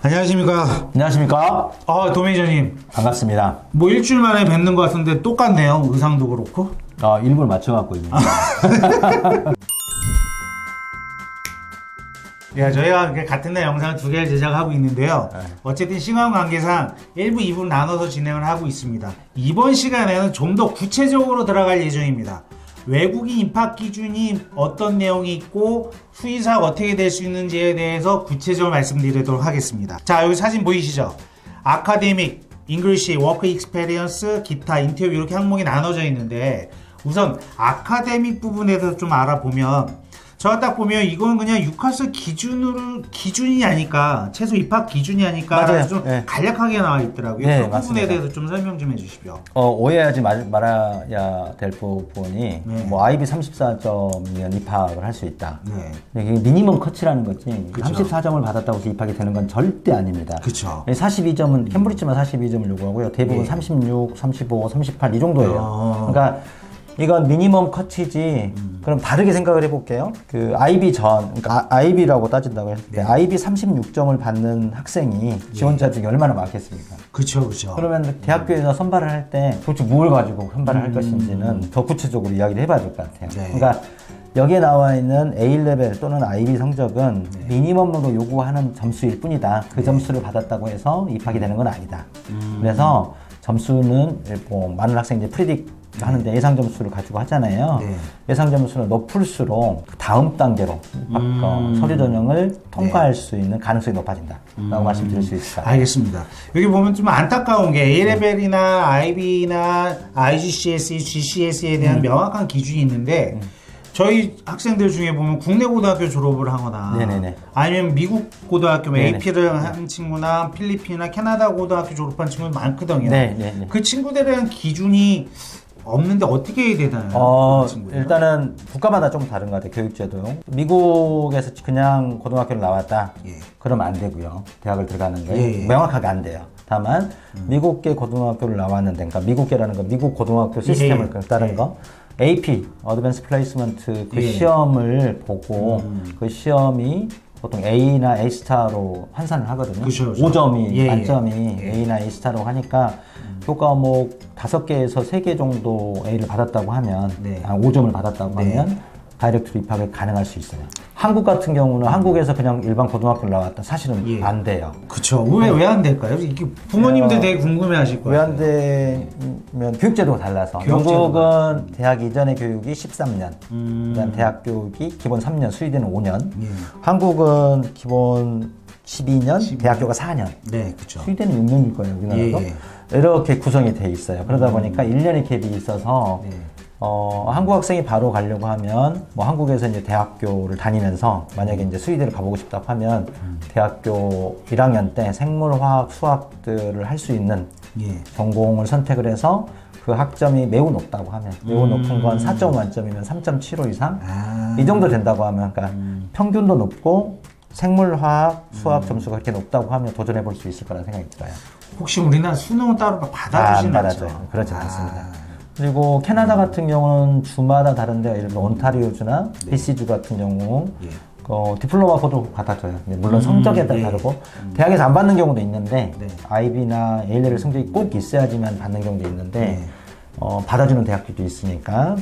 안녕하십니까. 안녕하십니까. 도매니저님. 반갑습니다. 뭐 일주일 만에 뵙는 것 같은데 똑같네요. 의상도 그렇고. 일부러 맞춰갖고 있는 야, 저희가 같은 날 영상을 두 개를 제작하고 있는데요. 네. 어쨌든 시간 관계상 1부, 2부 나눠서 진행을 하고 있습니다. 이번 시간에는 좀 더 구체적으로 들어갈 예정입니다. 외국인 입학 기준이 어떤 내용이 있고 수의사가 어떻게 될 수 있는지에 대해서 구체적으로 말씀드리도록 하겠습니다. 자, 여기 사진 보이시죠? 아카데믹, 잉글리시, 워크 익스페리언스, 기타, 인터뷰 이렇게 항목이 나눠져 있는데 우선 아카데믹 부분에서 좀 알아보면 저 딱 보면 이건 그냥 유카스 기준이 아니까 최소 입학 기준이 아니까 맞아요. 좀 네. 간략하게 나와 있더라고요. 네, 그 부분에 맞습니다. 대해서 좀 설명 좀 해주십시오. 오해하지 말아야 될 부분이 네. 뭐 IB 34점이면 입학을 할 수 있다. 네. 이게 미니멈 컷이라는 거지. 그쵸. 34점을 받았다고 해서 입학이 되는 건 절대 아닙니다. 그쵸. 42점은 캠브리지만 42점을 요구하고요. 대부분 네. 36, 35, 38 이 정도예요. 그러니까 이건 미니멈 컷이지. 그럼 다르게 생각을 해볼게요. 그 IB 그러니까 IB라고 따진다고 했을 때 네. IB 36점을 받는 학생이 지원자 중에 얼마나 많겠습니까? 그쵸. 그러면 대학교에서 선발을 할 때 도대체 뭘 가지고 선발을 할 것인지는 더 구체적으로 이야기를 해봐야 될 것 같아요. 네. 그러니까 여기에 나와 있는 A레벨 또는 IB 성적은 미니멈으로 요구하는 점수일 뿐이다. 그 점수를 받았다고 해서 입학이 되는 건 아니다. 그래서 점수는 뭐 많은 학생들이 프리딕 하는데 예상 점수를 가지고 하잖아요. 네. 예상 점수는 높을수록 다음 단계로 서류 전형을 통과할 수 있는 가능성이 높아진다라고 말씀드릴 수 있을 것 같아요. 알겠습니다. 여기 보면 좀 안타까운 게 A레벨이나 IB나 IGCSE, GCSE에 대한 명확한 기준이 있는데 저희 학생들 중에 보면 국내 고등학교 졸업을 하거나 네네네. 아니면 미국 고등학교 네네. AP를 한 친구나 필리핀이나 캐나다 고등학교 졸업한 친구들 많거든요. 네네네. 그 친구들에 대한 기준이 없는데 어떻게 해야 되나요? 그 친구들은? 일단은 국가마다 좀 다른 것 같아요. 교육제도. 미국에서 그냥 고등학교를 나왔다. 예. 그러면 안 되고요. 대학을 들어가는 게 예, 예. 명확하게 안 돼요. 다만 미국계 고등학교를 나왔는데, 그러니까 미국계라는 건 미국 고등학교 시스템을 예. 따른 예. 거. AP, 어드밴스 플레이스먼트 그 예. 시험을 보고 그 시험이 보통 A나 A 스타로 환산을 하거든요. 그쵸. 5점이 예, 예. 만점이 예. A나 A 스타로 하니까 교과 과목 5개에서 3개 정도 A를 받았다고 하면 네. 5점을 받았다고 네. 하면 다이렉트로 입학이 가능할 수 있어요. 한국 같은 경우는 한국에서 그냥 일반 고등학교를 나왔다. 사실은 예. 안 돼요. 그쵸. 왜 안 될까요? 이게 부모님들 되게 궁금해 하실 거예요. 왜 안 되면 교육제도가 달라서. 교육제도가. 영국은 대학 이전의 교육이 13년, 그다음 대학 교육이 기본 3년, 수의대는 5년. 예. 한국은 기본 12년, 대학교가 4년. 네, 그쵸. 수의대는 6년일 거예요, 우리나라도. 예. 이렇게 구성이 돼 있어요. 그러다 보니까 1년의 갭이 있어서 네. 한국 학생이 바로 가려고 하면 뭐 한국에서 이제 대학교를 다니면서 만약에 이제 수의대를 가보고 싶다고 하면 대학교 1학년 때 생물, 화학, 수학들을 할 수 있는 예. 전공을 선택을 해서 그 학점이 매우 높다고 하면 매우 높은 건 4.5 만점이면 3.75 이상 이 정도 된다고 하면 그러니까 평균도 높고 생물, 화학, 수학 점수가 그렇게 높다고 하면 도전해 볼 수 있을 거라는 생각이 들어요. 혹시 우리나라 수능은 따로 받아주진 안 않죠? 받아줘요. 그렇지 않습니다. 그리고 캐나다 같은 경우는 주마다 다른데 예를 들어 온타리오주나 BC주 같은 경우 예. 디플로마 코드 받아줘요. 물론 성적에 따라 예. 다르고 대학에서 안 받는 경우도 있는데 네. IB나 A레벨 성적이 꼭 있어야지만 받는 경우도 있는데 네. 받아주는 대학들도 있으니까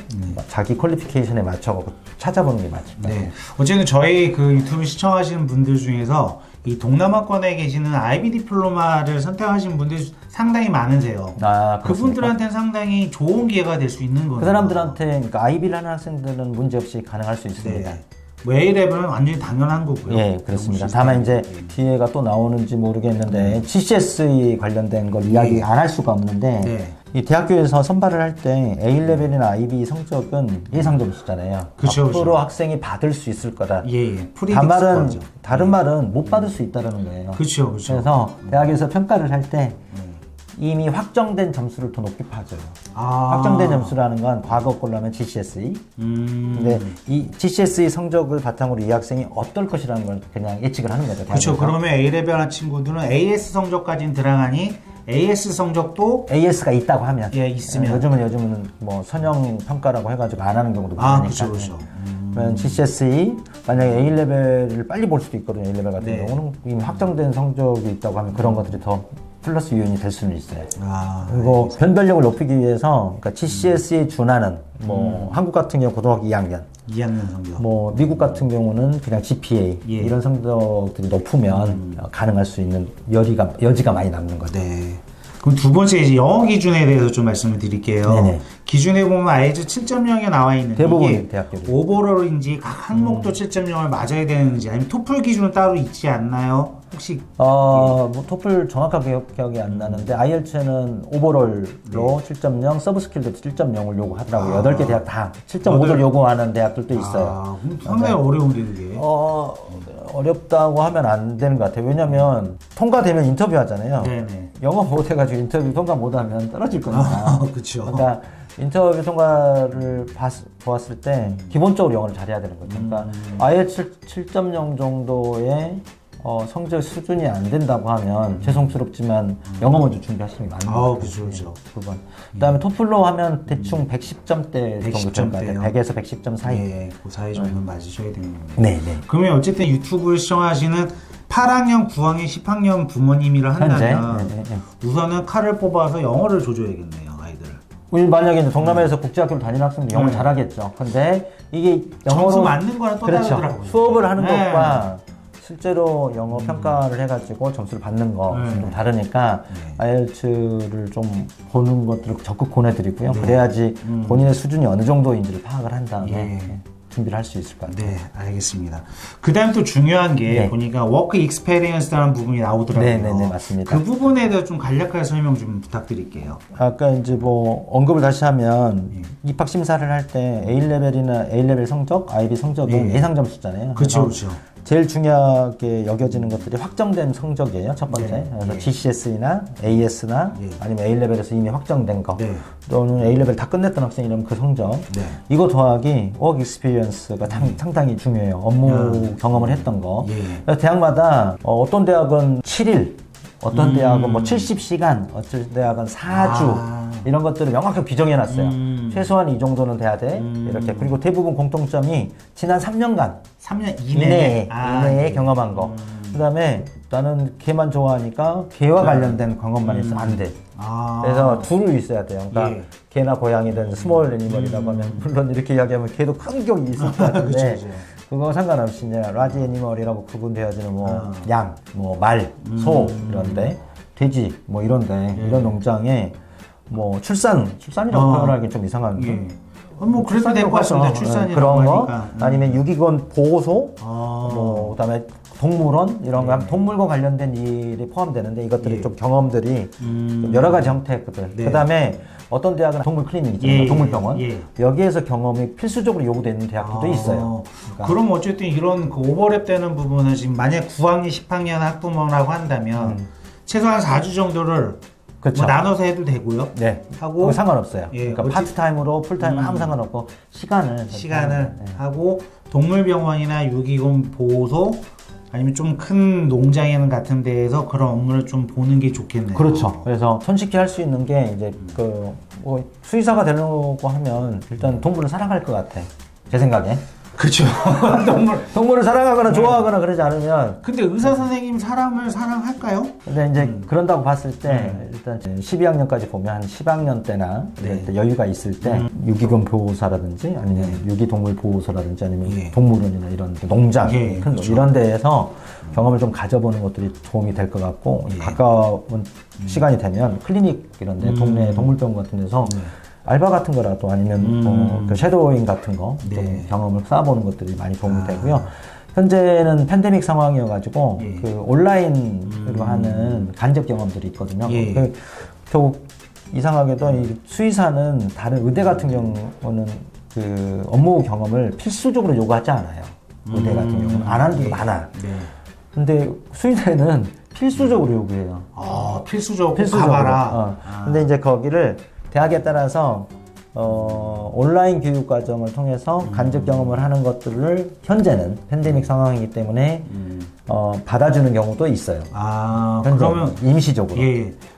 자기 퀄리피케이션에 맞춰 찾아보는 게 맞을 거예요. 네. 어쨌든 저희 그 유튜브 시청하시는 분들 중에서 이 동남아권에 계시는 IB 디플로마를 선택하신 분들이 상당히 많으세요. 그렇습니까? 그분들한테는 상당히 좋은 기회가 될 수 있는 거예요. 그 사람들한테 그러니까 IB를 하는 학생들은 문제없이 가능할 수 있습니다. 네. 뭐 A레벨은 완전히 당연한 거고요. 예, 그렇습니다. 다만 이제 뒤에가 또 나오는지 모르겠는데 GCSE 관련된 걸 이야기 안 할 수가 없는데 네. 이 대학교에서 선발을 할 때 A레벨이나 IB 성적은 예상 점수잖아요. 그쵸, 앞으로 그쵸. 학생이 받을 수 있을 거다. 예. 다른 말은 못 받을 수 있다는 거예요. 그렇죠. 그렇죠. 그래서 대학에서 평가를 할 때 이미 확정된 점수를 더 높게 봐줘요. 확정된 점수라는 건 과거 걸로 하면 GCSE. 근데 이 GCSE 성적을 바탕으로 이 학생이 어떨 것이라는 걸 그냥 예측을 하는 거죠. 그렇죠. 대학에서. 그러면 A레벨 한 친구들은 AS 성적까지는 들어가니 AS 성적도 AS가 있다고 하면 있으면 요즘은 뭐 선형 평가라고 해가지고 안 하는 경우도 많으니까. 그렇죠. 그러면 GCSE 만약에 A레벨을 빨리 볼 수도 있거든요. A레벨 같은 네. 경우는 이미 확정된 성적이 있다고 하면 그런 것들이 더 플러스 요인이 될 수는 있어요. 그리고 변별력을 높이기 위해서 그러니까 GCSE에 준하는 뭐 한국 같은 경우 고등학교 2학년 2학년 성적. 뭐 미국 같은 경우는 그냥 GPA 예. 이런 성적들이 높으면 가능할 수 있는 여지가 많이 남는 거죠. 네. 그럼 두 번째 이제 영어 기준에 대해서 좀 말씀을 드릴게요. 네네. 기준에 보면 아이즈 7.0이 나와 있는데 대부분 이게 대학교들. 오버롤인지 각 항목도 7.0을 맞아야 되는지 아니면 토플 기준은 따로 있지 않나요? 혹시 뭐 토플 정확하게 기억이 안 나는데 IELTS는 오버롤로 7.0, 서브스킬도 7.0을 요구하더라고요. 8개 대학 다 7.5를 요구하는 대학들도 있어요. 그럼 상당히 어려운데 그게. 어렵다고 하면 안 되는 것 같아요. 왜냐면 통과되면 인터뷰 하잖아요. 네네. 영어 못해가지고 인터뷰 통과 못하면 떨어질 거니까. 그렇죠. 그러니까 인터뷰 통과를 보았을 때 기본적으로 영어를 잘해야 되는 거죠. 그러니까 IELTS 7.0 정도의 성적 수준이 안 된다고 하면 죄송스럽지만 영어 먼저 준비하시는 게 맞는 거예요. 그렇죠. 그건. 그다음에 토플로 하면 대충 110점대 정도 110 될 것 같아요. 점대요? 100에서 110점 사이. 예, 그 사이 정도는 맞으셔야 되는 겁니다. 네. 그러면 어쨌든 유튜브를 시청하시는 8학년, 9학년, 10학년 부모님이라 한다면 현재? 네. 우선은 칼을 뽑아서 영어를 줘줘야겠네요, 아이들. 우리 만약에 이제 동남아에서 국제학교를 다니는 학생들 영어를 네. 잘하겠죠. 근데 이게 점수 맞는 거랑 또 그렇죠. 다르더라고요. 수업을 하는 네. 것과 실제로 영어 평가를 해가지고 점수를 받는 거 좀 다르니까 IELTS를 좀 보는 것들을 적극 권해드리고요. 그래야지 본인의 수준이 어느 정도인지를 파악을 한 다음에 준비를 할 수 있을 것 같아요. 네, 알겠습니다. 그 다음 또 중요한 게 보니까 워크 익스페리언스라는 부분이 나오더라고요. 네, 맞습니다. 그 부분에 대해서 좀 간략하게 설명 좀 부탁드릴게요. 아까 이제 뭐 언급을 다시 하면 입학 심사를 할 때 A레벨이나 A레벨 성적, IB 성적은 예상 점수잖아요. 그렇죠. 제일 중요하게 여겨지는 것들이 확정된 성적이에요. 첫 번째. 그래서 GCSE나 AS나 아니면 A레벨에서 이미 확정된 거 또는 A레벨 다 끝냈던 학생이라면 그 성적 이거 더하기 워크 익스피리언스가 상당히 중요해요. 업무 경험을 했던 거. 그래서 대학마다 어떤 대학은 7일 어떤 대학은 뭐 70시간, 어떤 대학은 4주 이런 것들을 명확하게 규정해놨어요. 최소한 이 정도는 돼야 돼. 이렇게. 그리고 대부분 공통점이 지난 3년간 3년 이내에 이내에 경험한 거. 그 다음에 나는 걔만 좋아하니까 걔와 관련된 경험만 있으면 안 돼. 그래서 둘을 있어야 돼요. 그러니까 개나 고양이든 스몰 애니멀이라고 하면 물론 이렇게 이야기하면 걔도 큰 격이 있을 것 같은데 그거 상관없이 이제 라지 애니멀이라고 구분되어지는 뭐 양, 뭐 말, 소 이런데 돼지 뭐 이런데 이런 농장에 뭐 출산이라고 표현하기 좀 이상한데 뭐 그래도 될 것 같습니다. 출산이라고 그런 거 하니까. 아니면 유기견 보호소 뭐 그다음에 동물원 이런 거 하면 동물과 관련된 일이 포함되는데 이것들이 좀 경험들이 좀 여러 가지 형태거든. 그다음에 어떤 대학은 동물 클리닉이잖아요. 동물병원. 여기에서 경험이 필수적으로 요구되는 대학들도 있어요. 그러니까. 그럼 어쨌든 이런 그 오버랩 되는 부분은 지금 만약 9학년, 10학년 학부모라고 한다면 최소한 4주 정도를 그렇죠. 뭐 나눠서 해도 되고요. 하고 상관없어요. 그러니까 파트타임으로 풀타임 아무 상관없고 시간을 하고 동물병원이나 유기견 보호소 아니면 좀 큰 농장이나 같은 데에서 그런 업무를 좀 보는 게 좋겠네요. 그렇죠. 그래서 손쉽게 할 수 있는 게 이제 뭐 수의사가 되려고 하면 일단 동물을 사랑할 것 같아. 제 생각에. 그렇죠. 동물을 사랑하거나 좋아하거나 그러지 않으면. 근데 의사 선생님 사람을 사랑할까요? 근데 이제 그런다고 봤을 때 일단 12학년까지 보면 한 10학년 때나 여유가 있을 때 유기견 보호사라든지 아니면 유기동물 보호소라든지 아니면 동물원이나 이런 농장 큰 이런 데에서 경험을 좀 가져보는 것들이 도움이 될 것 같고 가까운 시간이 되면 클리닉 이런 데 동네 동물병원 같은 데서 알바 같은 거라도 아니면 그 섀도잉 같은 거 좀 경험을 쌓아보는 것들이 많이 도움이 되고요. 현재는 팬데믹 상황이어가지고 그 온라인으로 하는 간접 경험들이 있거든요. 결국 이상하게도 이 수의사는 다른 의대 같은 경우는 그 업무 경험을 필수적으로 요구하지 않아요. 의대 같은 경우는 안 하는 데도 많아. 근데 수의대는 필수적으로 요구해요. 필수적으로 가봐라. 근데 이제 거기를 대학에 따라서 온라인 교육 과정을 통해서 간접 경험을 하는 것들을 현재는 팬데믹 상황이기 때문에 받아주는 경우도 있어요. 그러면 임시적으로.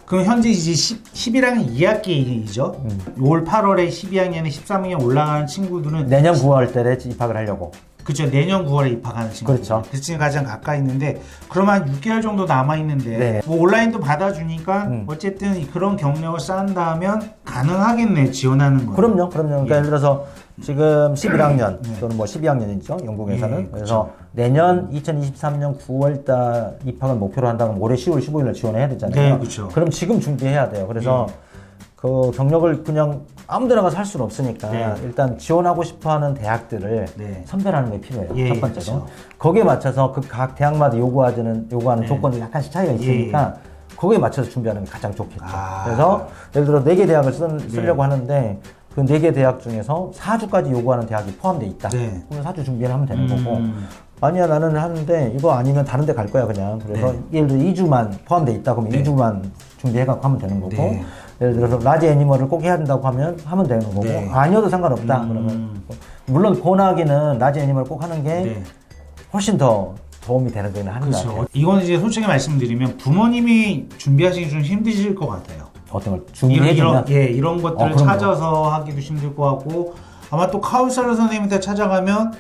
그럼 현재 이제 11학년 2학기이죠. 올 8월에 12학년에 13학년 올라가는 친구들은 내년 9월 달에 입학을 하려고. 그렇죠. 내년 9월에 입학하는 친구. 그렇죠. 그 친구 가장 가까이 있는데 그러면 한 6개월 정도 남아 있는데 네. 뭐 온라인도 받아주니까 어쨌든 그런 경력을 쌓는다면 가능하겠네 지원하는 거. 그럼요. 그러니까 예를 들어서 지금 11학년 또는 뭐 12학년이죠. 영국에서는. 예, 그래서 내년 2023년 9월달 입학을 목표로 한다면 올해 10월 15일날 지원해야 되잖아요. 네, 그렇죠. 그럼 지금 준비해야 돼요. 그래서 그 경력을 그냥 아무데나가 살 수는 없으니까 네. 일단 지원하고 싶어하는 대학들을 네. 선별하는 게 필요해요. 예, 첫 번째로. 그렇죠. 거기에 맞춰서 그 각 대학마다 요구하는 조건이 약간씩 차이가 있으니까 거기에 맞춰서 준비하는 게 가장 좋겠죠. 그래서 예를 들어 4개 대학을 쓰려고 하는데 그 4개 대학 중에서 4주까지 요구하는 대학이 포함되어 있다. 네. 그러면 4주 준비를 하면 되는 거고 아니야 나는 하는데 이거 아니면 다른 데 갈 거야 그냥. 그래서 예를 들어 2주만 포함되어 있다 그러면 2주만 준비해갖고 하면 되는 거고 네. 예를 들어서 라지 애니멀을 꼭 해야 된다고 하면 되는 거고 네. 아니어도 상관없다 그러면 물론 권하기는 라지 애니멀 꼭 하는 게 훨씬 더 도움이 되는 거는 하는 것 그렇죠. 같아요. 이건 이제 솔직히 말씀드리면 부모님이 준비하시기 좀 힘드실 것 같아요. 어떤 걸 준비해주면 이런 것들을 그럼요. 찾아서 하기도 힘들 것 같고 아마 또 카운셀러 선생님한테 찾아가면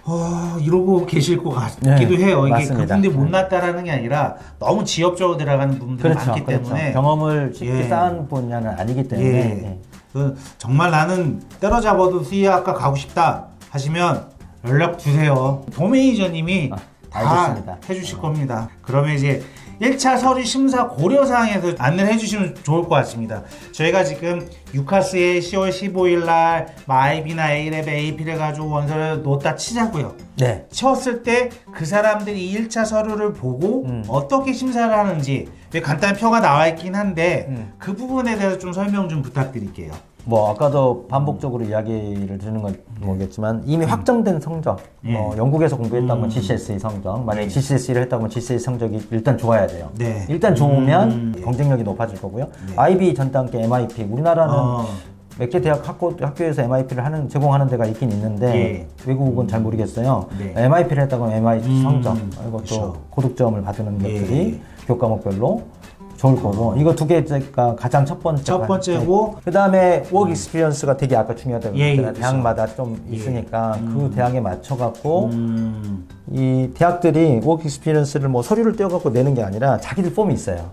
이러고 계실 것 같기도 해요. 이게 맞습니다. 그분들이 못났다라는 게 아니라 너무 지엽적으로 들어가는 부분들이 많기 때문에 경험을 쉽게 쌓은 분야는 아니기 때문에 정말 나는 때려잡아도 수의학과 가고 싶다 하시면 연락 주세요. 도메이저님이 다 알겠습니다. 해주실 겁니다. 그러면 이제 1차 서류 심사 고려사항에서 안내를 해주시면 좋을 것 같습니다. 저희가 지금 유카스에 10월 15일 날 IB나 A랩, AP를 가지고 원서를 놓다 치자고요. 네. 치웠을 때 그 사람들이 1차 서류를 보고 어떻게 심사를 하는지 간단한 표가 나와 있긴 한데 그 부분에 대해서 좀 설명 좀 부탁드릴게요. 뭐 아까도 반복적으로 이야기를 드리는 건 모르겠지만 이미 확정된 성적 영국에서 공부했다면 GCSE 성적 만약에 GCSE를 했다면 GCSE 성적이 일단 좋아야 돼요. 네. 일단 좋으면 경쟁력이 높아질 거고요. IB 전 단계 MIP 우리나라는 몇 개 대학 학교에서 MIP를 제공하는 데가 있긴 있는데 외국은 잘 모르겠어요. MIP를 했다면 MIP 성적 그리고 또 고득점을 받는 것들이 교과목별로 좋을 거고 이거 두 개가 가장 첫 번째고 그 다음에 워크 익스피리언스가 되게 아까 중요하다고 했잖아요. 그렇죠. 대학마다 좀 있으니까 그 대학에 맞춰갖고 이 대학들이 워크 익스피리언스를 뭐 서류를 떼어갖고 내는 게 아니라 자기들 폼이 있어요.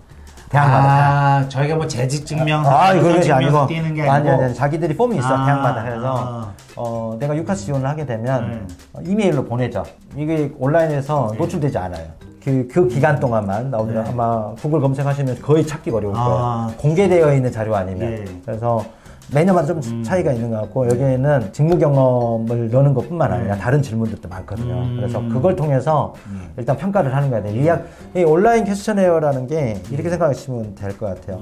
대학마다. 저희가 뭐 재직 증명, 그런 게 아니고 띄는 게 아니고 아니, 자기들이 폼이 있어 대학마다. 그래서 내가 유카스 지원을 하게 되면 이메일로 보내죠. 이게 온라인에서 노출되지 않아요. 그 기간 동안만 나오더라고요. 아마 구글 검색하시면 거의 찾기가 어려울 거예요. 공개되어 있는 자료 아니면. 그래서 매년마다 좀 차이가 있는 것 같고 여기에는 직무 경험을 넣는 것뿐만 아니라 다른 질문들도 많거든요. 그래서 그걸 통해서 일단 평가를 하는 거야. 이 온라인 퀘스천에어라는 게 이렇게 생각하시면 될 것 같아요.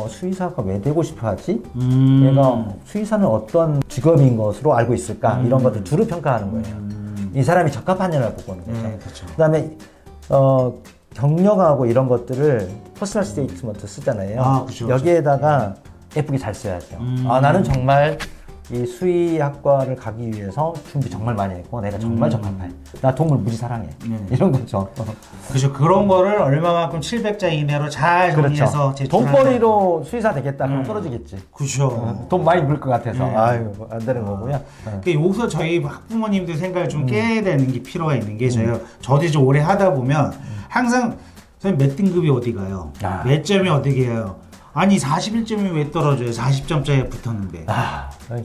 수의사가 왜 되고 싶어 하지? 얘가 수의사는 어떤 직업인 것으로 알고 있을까? 이런 것들 두루 평가하는 거예요. 이 사람이 적합하냐를 보고 오는 거죠. 그렇죠. 그다음에 경력하고 이런 것들을 퍼스널 스테이트먼트 쓰잖아요. 그렇죠. 여기에다가 예쁘게 잘 써야죠. 나는 정말 이 수의학과를 가기 위해서 준비 정말 많이 했고 내가 정말 적합해. 나 동물 무지 사랑해. 이런 거죠. 그렇죠. 그런 거를 얼마만큼 700자 이내로 잘 정리해서 제출하는. 돈벌이로 수의사 되겠다 그럼 떨어지겠지. 그렇죠. 돈 많이 벌 것 같아서 아유 안 되는 거고요. 여기서 저희 학부모님들 생각을 좀 깨야 되는 게 필요가 있는 게 저도 이제 오래 하다 보면 항상 선생님 몇 등급이 어디 가요? 몇 점이 어디 가요? 아니 41점이 왜 떨어져요? 40점짜리 붙었는데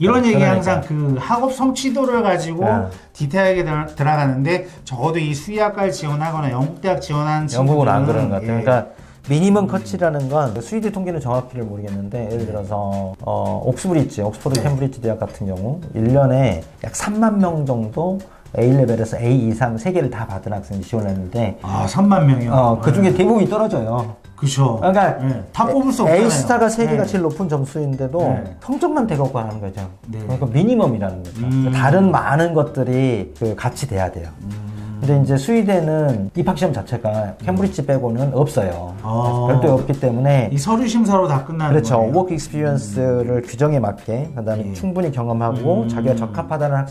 이런 얘기 항상 그 학업 성취도를 가지고 디테일하게 들어가는데 적어도 이 수의학과를 지원하거나 영국대학 지원하는 영국은 안 그러는 것 같아요. 그러니까 미니멈 커치라는 건 스위드 통계는 정확히를 모르겠는데 예를 들어서 옥스퍼드 캠브리지 대학 같은 경우 1년에 약 3만 명 정도 A레벨에서 A 이상 3개를 다 받은 학생이 지원했는데 3만 명이요? 그 중에 대부분이 떨어져요. 그렇죠. 그러니까 다 뽑을 수 없잖아요. A스타가 3개가 제일 높은 점수인데도 성적만 대갖고 하는 거죠. 그러니까 미니멈이라는 거죠. 다른 많은 것들이 같이 돼야 돼요. 근데 이제 스위덴은 입학시험 자체가 캠브리지 빼고는 없어요. 별도에 없기 때문에 이 서류 심사로 다 끝나는 그렇죠. 거예요. 워크 익스피리언스를 규정에 맞게 그다음에 충분히 경험하고 자기가 적합하다는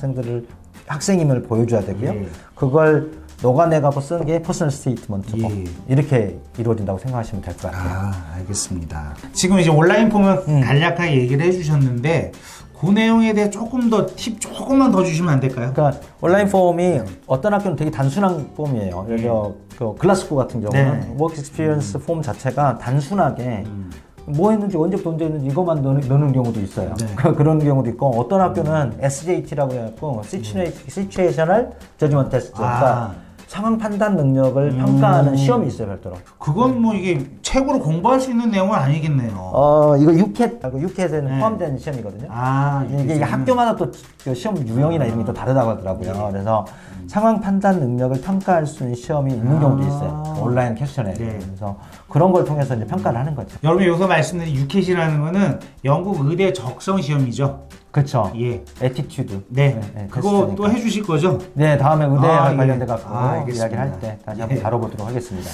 학생임을 보여줘야 되고요. 그걸 녹아내갖고 쓰는 게 퍼스널 스테이트먼트고 이렇게 이루어진다고 생각하시면 될 것 같아요. 알겠습니다. 지금 이제 온라인 폼은 간략하게 얘기를 해주셨는데 그 내용에 대해 조금 더 팁 조금만 더 주시면 안 될까요? 그러니까 온라인 폼이 어떤 학교는 되게 단순한 폼이에요. 예를 들어 그 글라스고 같은 경우는 네. 워크 익스피리언스 폼 자체가 단순하게 뭐 했는지 언제부터 언제 했는지 이것만 넣는 경우도 있어요. 네. 그런 경우도 있고 어떤 학교는 SJT라고 해갖고 Situational Judgment Test, 그러니까 상황 판단 능력을 평가하는 시험이 있어요, 별도로. 그건 뭐 이게 책으로 공부할 수 있는 내용은 아니겠네요. 이거 유켓에는 네. 포함된 시험이거든요. 이게 이게 학교마다 또 그 시험 유형이나 이런 게 또 다르다고 하더라고요. 그래서 상황 판단 능력을 평가할 수 있는 시험이 있는 경우도 있어요. 온라인 캡션에. 네. 그래서 그런 걸 통해서 이제 평가를 하는 거죠. 여러분 여기서 말씀드린 유켓이라는 거는 영국 의대 적성 시험이죠. 그렇죠. 예. 에티튜드. 네. 그거 테스트니까. 또 해주실 거죠? 네, 다음에 의대 예. 관련돼 갖고 알겠습니다. 이야기를 할 때 다시 한번 예. 다뤄보도록 하겠습니다.